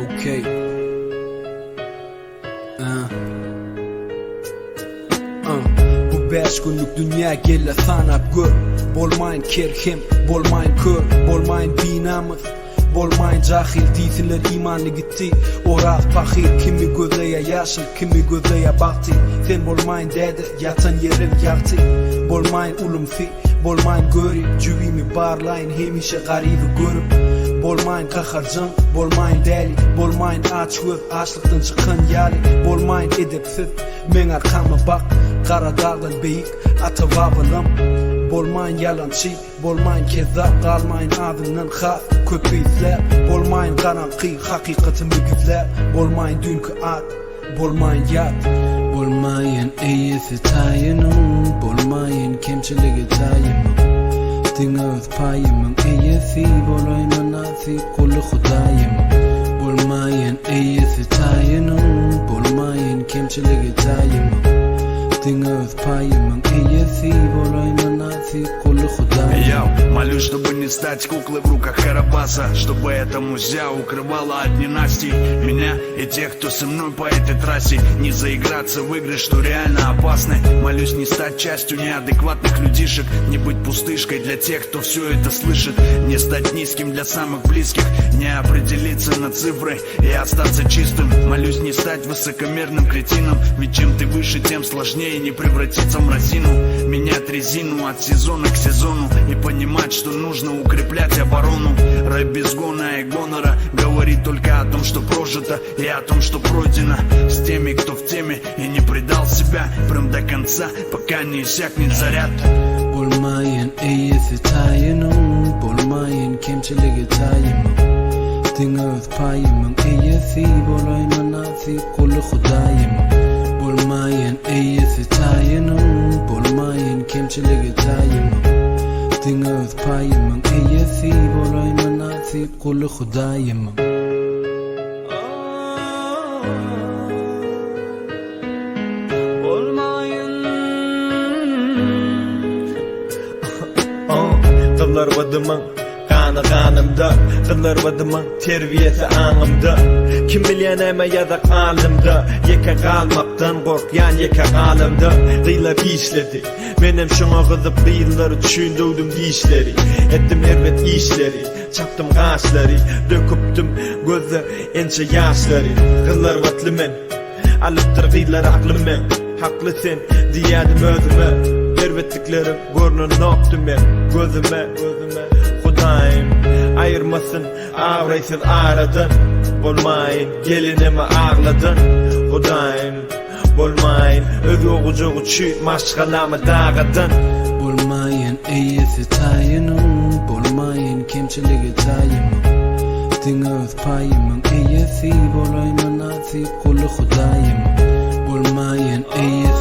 Okay. Bu 5 günlük dünya gelle sanap gör. Bolmayın kerhem, bolmayın kör, bolmayın binamız, bolmayın cahil değilsinler imanlı gitti. Oraz fakir, kimi gözeye yaşıl, kimi gözeye baktı. Sen bolmayın dede, yatan yerin yaktı. Bolmayın ulumfi, bolmayın görü, cüvimi barlayın hemişe garibi görüp. Bolmayın kaharcan, bolmayın deli, bolmayın aç göz, açlıktan çıkan yali. Bolmayın edepsiz, men arkama bak, kara dağdan beyik, ata babalam. Bolmayın yalancı, bolmayın kezzap, kalmayın ağzından has, köpüyüzler. Bolmayın karanqı, hakikatimi güzler. Bolmayın dünkü at, bolmayın yat. Bolmayın iyisi tayinum, bolmayın kemçiligi tayinum. Dinga öz payımın iyisi, bolayman nasi kullu khudayimum. Bolmayın iyisi tayinum, bolmayın kemçiligi tayinum. Dinga öz payımın iyisi, bolayman nasi kullu khudayimum. Я молюсь, чтобы не стать куклой в руках Карабаса, чтобы эта музя укрывала от ненастий меня и тех, кто со мной по этой трассе. Не заиграться в игры, что реально опасны. Молюсь не стать частью неадекватных людишек, не быть пустышкой для тех, кто все это слышит, не стать низким для самых близких, не определиться на цифры и остаться чистым. Молюсь не стать высокомерным кретином, ведь чем ты выше, тем сложнее не превратиться в мразину. Менять резину от сезона к сезону и понимать, что нужно укреплять оборону. Рэп без гона и гонора говорит только о том, что прожито, и о том, что пройдено. С теми, кто в теме и не предал себя прям до конца, пока не иссякнет заряд. Bolmayın iyisi tayinum, bolmayın kemçiligi tayinum. Dinga öz payımın iyisi, bolayman nasi kullu khudayimum. Bolmayın iyisi tayinum, bolmayın kemçiligi tayinum. Dinga öz payımın iyisi, bolayman nasi kullu khudayimum. Kıllar vadımın kanı kanımda, kıllar vadımın terbiyesi anımda. Kim bilyen eme ya da kalımda, yeka kalmaktan korkyan yeka kalımda. Kıylar işledi, benim şuna kızıp kıyılları düşündüğüm işleri. Ettim elbet işleri, çaptım kaşları, döküptüm gözü ençe yaşları. Kıllar vatlı men, alıptır kıylar aklım men. Haklısın diyedim özüme, servetliklerim görünür noktu men. Gözüme, Hudayim ayırmasın avraysız aradan. Bolmayın gelinimi ağladın, Hudayim bolmayın öz oğucuğu çüyt maşgalamı dağıdın. Bolmayın iyisi tayinum, bolmayın kemçiligi tayinum. Dinga öz payımın iyisi, bolayman nasi kullu khudayimum. Bolmayın iyisi